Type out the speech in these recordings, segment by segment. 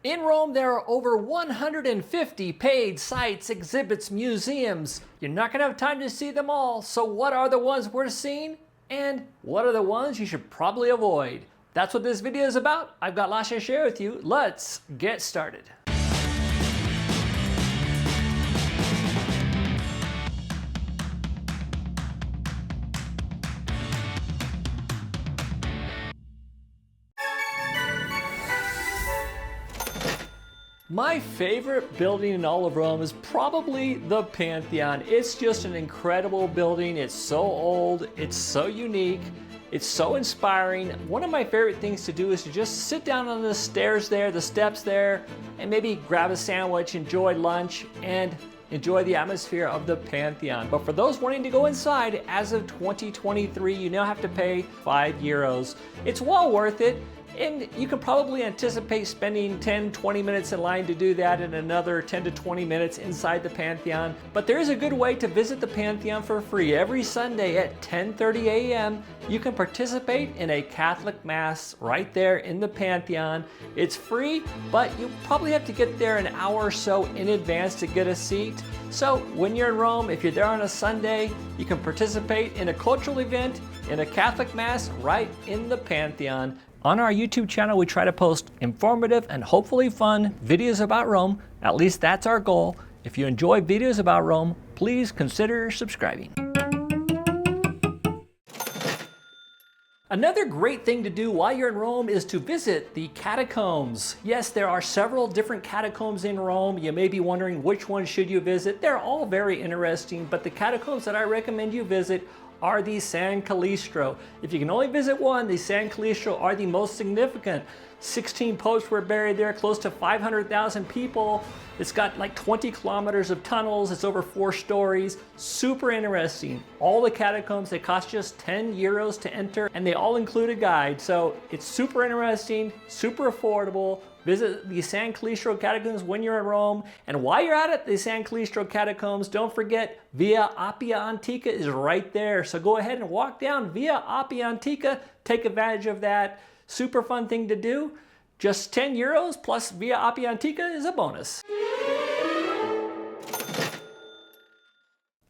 In Rome, there are over 150 paid sites, exhibits, museums. You're not gonna have time to see them all, so what are the ones worth seeing? And what are the ones you should probably avoid? That's what this video is about. I've got lots to share with you. Let's get started. My favorite building in all of Rome is probably the Pantheon. It's just an incredible building. It's so old, it's so unique, it's so inspiring. One of my favorite things to do is to just sit down on the stairs there, the steps there, and maybe grab a sandwich, enjoy lunch, and enjoy the atmosphere of the Pantheon. But for those wanting to go inside, as of 2023, you now have to pay €5. It's well worth it. And you can probably anticipate spending 10-20 minutes in line to do that and another 10 to 20 minutes inside the Pantheon. But there is a good way to visit the Pantheon for free. Every Sunday at 10:30 a.m. you can participate in a Catholic Mass right there in the Pantheon. It's free, but you probably have to get there an hour or so in advance to get a seat. So when you're in Rome, if you're there on a Sunday, you can participate in a cultural event, in a Catholic Mass right in the Pantheon. On our YouTube channel, we try to post informative and hopefully fun videos about Rome. At least that's our goal. If you enjoy videos about Rome, please consider subscribing. Another great thing to do while you're in Rome is to visit the catacombs. Yes, there are several different catacombs in Rome. You may be wondering which one should you visit. They're all very interesting, but the catacombs that I recommend you visit are the San Calistro. If you can only visit one, the San Calistro are the most significant. 16 popes were buried there, close to 500,000 people. It's got like 20 kilometers of tunnels. It's over 4 stories. Super interesting. All the catacombs, they cost just €10 to enter, and they all include a guide. So it's super interesting, super affordable. Visit the San Calistro Catacombs when you're in Rome. And while you're at the San Calistro Catacombs, don't forget Via Appia Antica is right there. So go ahead and walk down Via Appia Antica. Take advantage of that. Super fun thing to do. Just €10 plus Via Appia Antica is a bonus.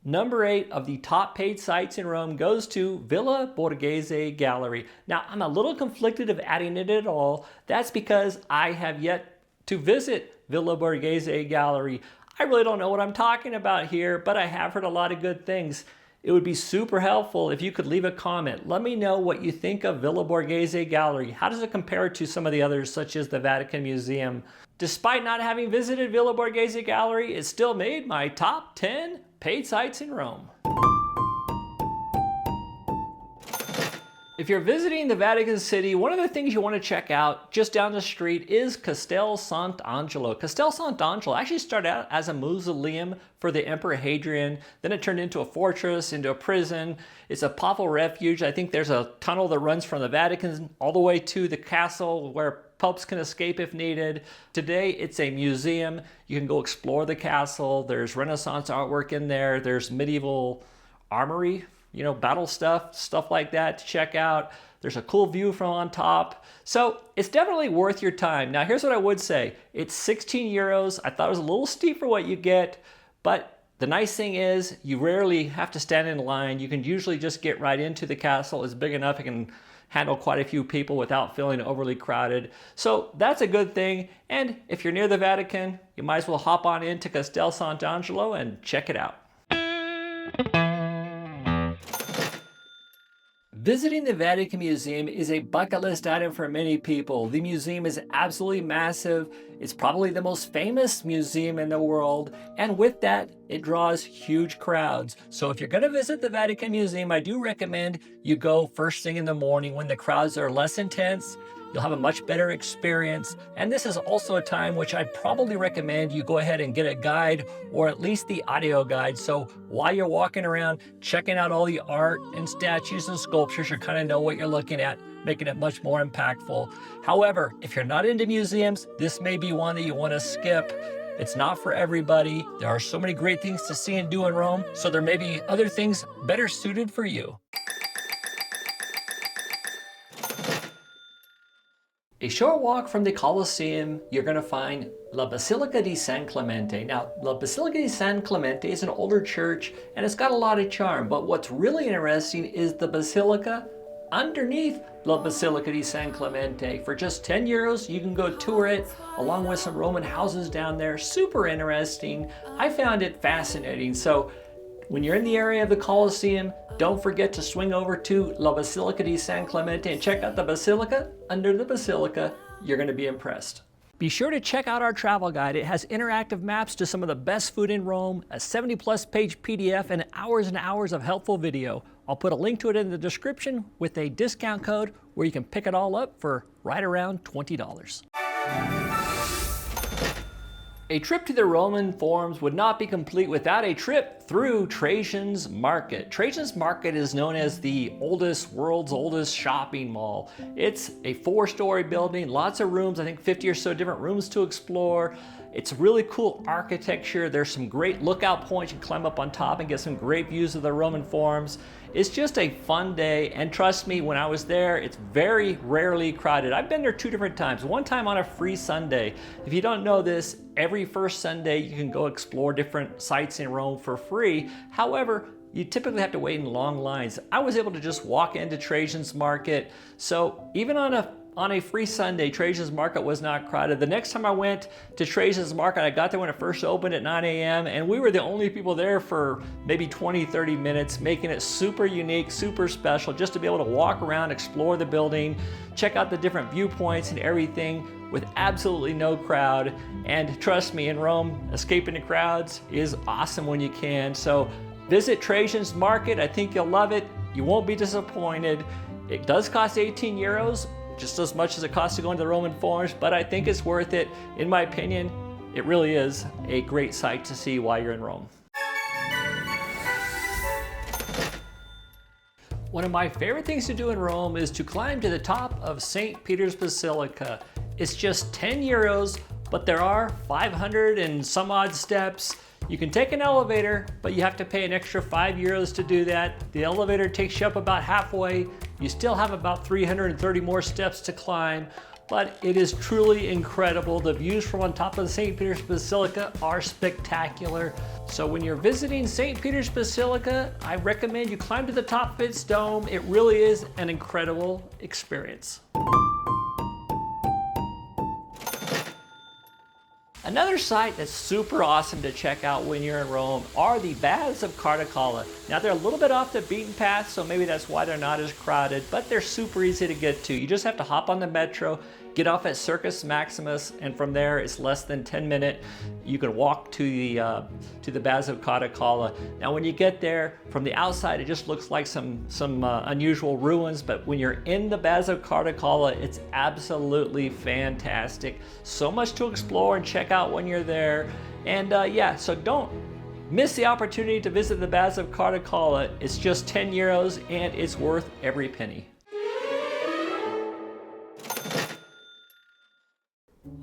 Number 8 of the top paid sites in Rome goes to Villa Borghese Gallery. Now, I'm a little conflicted of adding it at all. That's because I have yet to visit Villa Borghese Gallery. I really don't know what I'm talking about here, but I have heard a lot of good things. It would be super helpful if you could leave a comment. Let me know what you think of Villa Borghese Gallery. How does it compare to some of the others, such as the Vatican Museum? Despite not having visited Villa Borghese Gallery, it still made my top 10 paid sites in Rome. If you're visiting the Vatican City, one of the things you want to check out just down the street is Castel Sant Angelo. Castel Sant Angelo actually started out as a mausoleum for the Emperor Hadrian. Then it turned into a fortress, into a prison. It's a papal refuge. I think there's a tunnel that runs from the Vatican all the way to the castle where popes can escape if needed. Today, it's a museum. You can go explore the castle. There's Renaissance artwork in there. There's medieval armory, battle stuff like that to check out. There's a cool view from on top. So it's definitely worth your time. Now, here's what I would say. It's €16. I thought it was a little steep for what you get, but the nice thing is you rarely have to stand in line. You can usually just get right into the castle. It's big enough. It can handle quite a few people without feeling overly crowded. So that's a good thing. And if you're near the Vatican, you might as well hop on into Castel Sant Angelo and check it out. Visiting the Vatican Museum is a bucket list item for many people. The museum is absolutely massive. It's probably the most famous museum in the world. And with that, it draws huge crowds. So if you're going to visit the Vatican Museum, I do recommend you go first thing in the morning when the crowds are less intense. You'll have a much better experience. And this is also a time which I'd probably recommend you go ahead and get a guide, or at least the audio guide. So while you're walking around, checking out all the art and statues and sculptures, you kind of know what you're looking at, making it much more impactful. However, if you're not into museums, this may be one that you want to skip. It's not for everybody. There are so many great things to see and do in Rome, so there may be other things better suited for you. A short walk from the Colosseum, you're going to find La Basilica di San Clemente. Now, La Basilica di San Clemente is an older church and it's got a lot of charm, but what's really interesting is the basilica underneath La Basilica di San Clemente. For just 10 euros, you can go tour it along with some Roman houses down there. Super interesting. I found it fascinating. So when you're in the area of the Colosseum, don't forget to swing over to La Basilica di San Clemente and check out the basilica. Under the basilica, you're going to be impressed. Be sure to check out our travel guide. It has interactive maps to some of the best food in Rome, a 70-plus page PDF, and hours of helpful video. I'll put a link to it in the description with a discount code where you can pick it all up for right around $20. A trip to the Roman Forums would not be complete without a trip through Trajan's Market. Trajan's Market is known as the world's oldest shopping mall. It's a 4-story building, lots of rooms, I think 50 or so different rooms to explore. It's really cool architecture. There's some great lookout points. You can climb up on top and get some great views of the Roman Forums. It's just a fun day, and trust me, when I was there, it's very rarely crowded. I've been there 2 different times. One time on a free Sunday. If you don't know this, every first Sunday you can go explore different sites in Rome for free. However, you typically have to wait in long lines. I was able to just walk into Trajan's Market. So even on a free Sunday, Trajan's Market was not crowded. The next time I went to Trajan's Market, I got there when it first opened at 9 a.m. and we were the only people there for maybe 20, 30 minutes, making it super unique, super special, just to be able to walk around, explore the building, check out the different viewpoints and everything with absolutely no crowd. And trust me, in Rome, escaping the crowds is awesome when you can. So visit Trajan's Market. I think you'll love it. You won't be disappointed. It does cost 18 euros. Just as much as it costs to go into the Roman Forums, but I think it's worth it. In my opinion, it really is a great sight to see while you're in Rome. One of my favorite things to do in Rome is to climb to the top of St. Peter's Basilica. It's just 10 euros, but there are 500 and some odd steps. You can take an elevator, but you have to pay an extra 5 euros to do that. The elevator takes you up about halfway. You still have about 330 more steps to climb, but it is truly incredible. The views from on top of the St. Peter's Basilica are spectacular. So when you're visiting St. Peter's Basilica, I recommend you climb to the top of its dome. It really is an incredible experience. Another site that's super awesome to check out when you're in Rome are the baths of Caracalla. Now they're a little bit off the beaten path, so maybe that's why they're not as crowded, but they're super easy to get to. You just have to hop on the metro, get off at Circus Maximus, and from there it's less than 10 minutes. You can walk to the baths of Caracalla. Now when you get there, from the outside it just looks like some unusual ruins, but when you're in the baths of Caracalla, it's absolutely fantastic. So much to explore and check out when you're there. And yeah, so don't miss the opportunity to visit the baths of Caracalla. It's just 10 euros and it's worth every penny.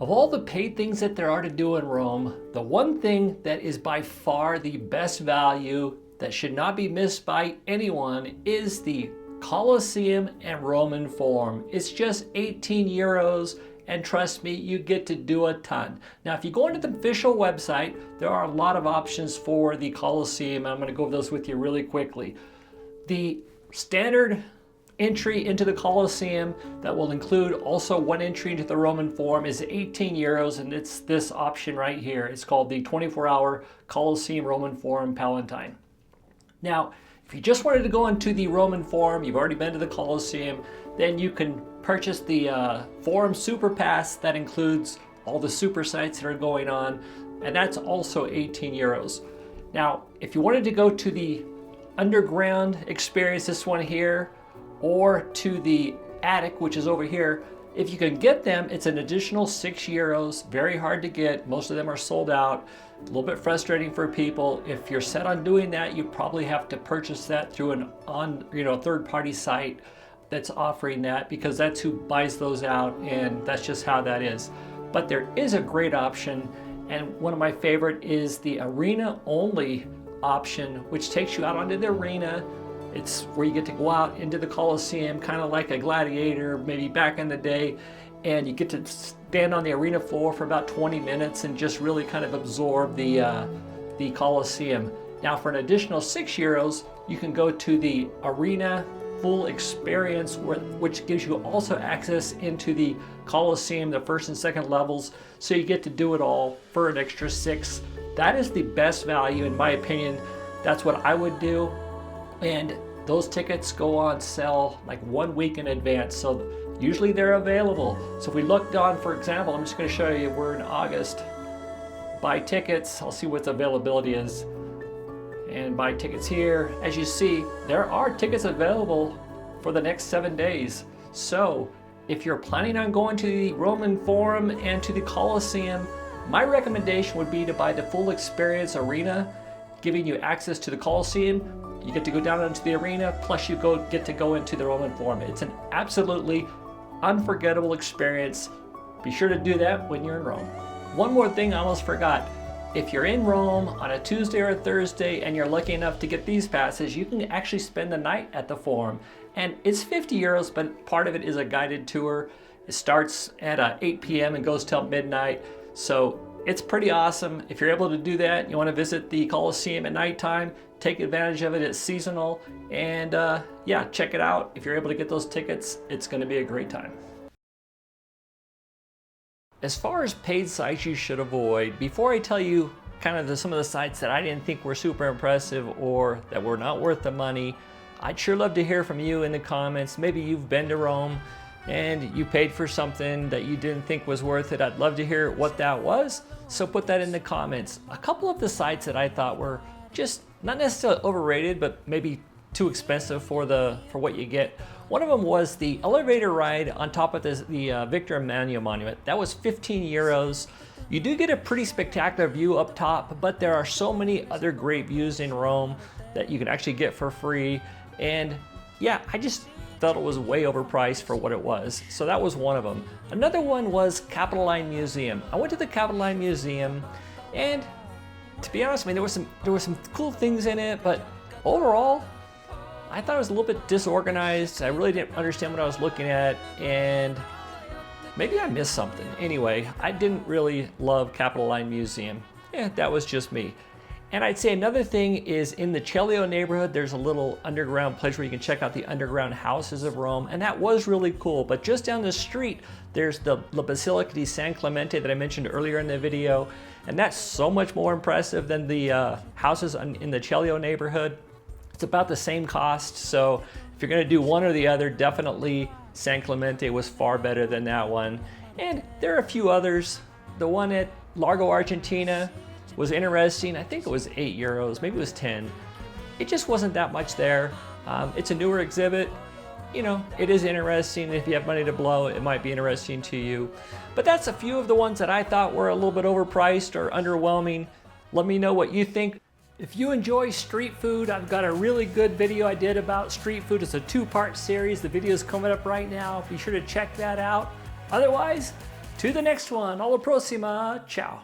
Of all the paid things that there are to do in Rome, the one thing that is by far the best value that should not be missed by anyone is the Colosseum and Roman Forum. It's just 18 euros, and trust me, you get to do a ton. Now, if you go into the official website, there are a lot of options for the Colosseum. I'm going to go over those with you really quickly. The standard entry into the Colosseum that will include also one entry into the Roman Forum is 18 euros, and it's this option right here. It's called the 24-hour Colosseum Roman Forum Palatine. Now, if you just wanted to go into the Roman Forum, you've already been to the Colosseum, then you can purchase the Forum Super Pass that includes all the super sites that are going on, and that's also 18 euros. Now, if you wanted to go to the underground experience, this one here, or to the attic, which is over here, if you can get them, it's an additional 6 euros. Very hard to get. Most of them are sold out. A little bit frustrating for people. If you're set on doing that, you probably have to purchase that through a third-party site that's offering that, because that's who buys those out, and that's just how that is. But there is a great option, and one of my favorite is the arena-only option, which takes you out onto the arena. It's where you get to go out into the Colosseum, kind of like a gladiator, maybe back in the day. and you get to stand on the arena floor for about 20 minutes and just really kind of absorb the Colosseum. Now for an additional €6, you can go to the arena full experience, which gives you also access into the Colosseum, the first and second levels, so you get to do it all for an extra $6. That is the best value in my opinion. That's what I would do, and those tickets go on sale like 1 week in advance, so usually they're available. So if we looked on, for example, I'm just going to show you, we're in August, buy tickets, I'll see what the availability is, and buy tickets here. As you see, there are tickets available for the next 7 days. So if you're planning on going to the Roman Forum and to the Colosseum, my recommendation would be to buy the full experience arena, giving you access to the Colosseum. You get to go down into the arena, plus you get to go into the Roman Forum. It's an absolutely unforgettable experience. Be sure to do that when you're in Rome. One more thing I almost forgot. If you're in Rome on a Tuesday or a Thursday and you're lucky enough to get these passes, you can actually spend the night at the Forum. And it's €50, but part of it is a guided tour. It starts at 8 p.m. and goes till midnight. So it's pretty awesome. If you're able to do that, you want to visit the Colosseum at nighttime, take advantage of it. It's seasonal, and yeah, check it out. If you're able to get those tickets, it's going to be a great time. As far as paid sites you should avoid, before I tell you kind of some of the sites that I didn't think were super impressive or that were not worth the money, I'd sure love to hear from you in the comments. Maybe you've been to Rome and you paid for something that you didn't think was worth it. I'd love to hear what that was, so put that in the comments. A couple of the sites that I thought were just not necessarily overrated, but maybe too expensive for what you get. One of them was the elevator ride on top of the Victor Emmanuel Monument. That was €15. You do get a pretty spectacular view up top, but there are so many other great views in Rome that you can actually get for free. And yeah, I just felt it was way overpriced for what it was. So that was one of them. Another one was Capitoline Museum. I went to the Capitoline Museum, and to be honest, I mean, there were some cool things in it, but overall, I thought it was a little bit disorganized. I really didn't understand what I was looking at, and maybe I missed something. Anyway, I didn't really love Capitoline Museum. Yeah, that was just me. And I'd say another thing is in the Celio neighborhood, there's a little underground place where you can check out the underground houses of Rome, and that was really cool. But just down the street, there's the Basilica San Clemente that I mentioned earlier in the video, and that's so much more impressive than the houses in the Celio neighborhood. It's about the same cost, so if you're gonna do one or the other, definitely San Clemente was far better than that one. And there are a few others. The one at Largo, Argentina was interesting. I think it was €8, maybe it was 10. It just wasn't that much there. It's a newer exhibit. You know, it is interesting. If you have money to blow, it might be interesting to you. But that's a few of the ones that I thought were a little bit overpriced or underwhelming. Let me know what you think. If you enjoy street food, I've got a really good video I did about street food. It's a 2-part series. The video is coming up right now. Be sure to check that out. Otherwise, to the next one. Alla prossima. Ciao.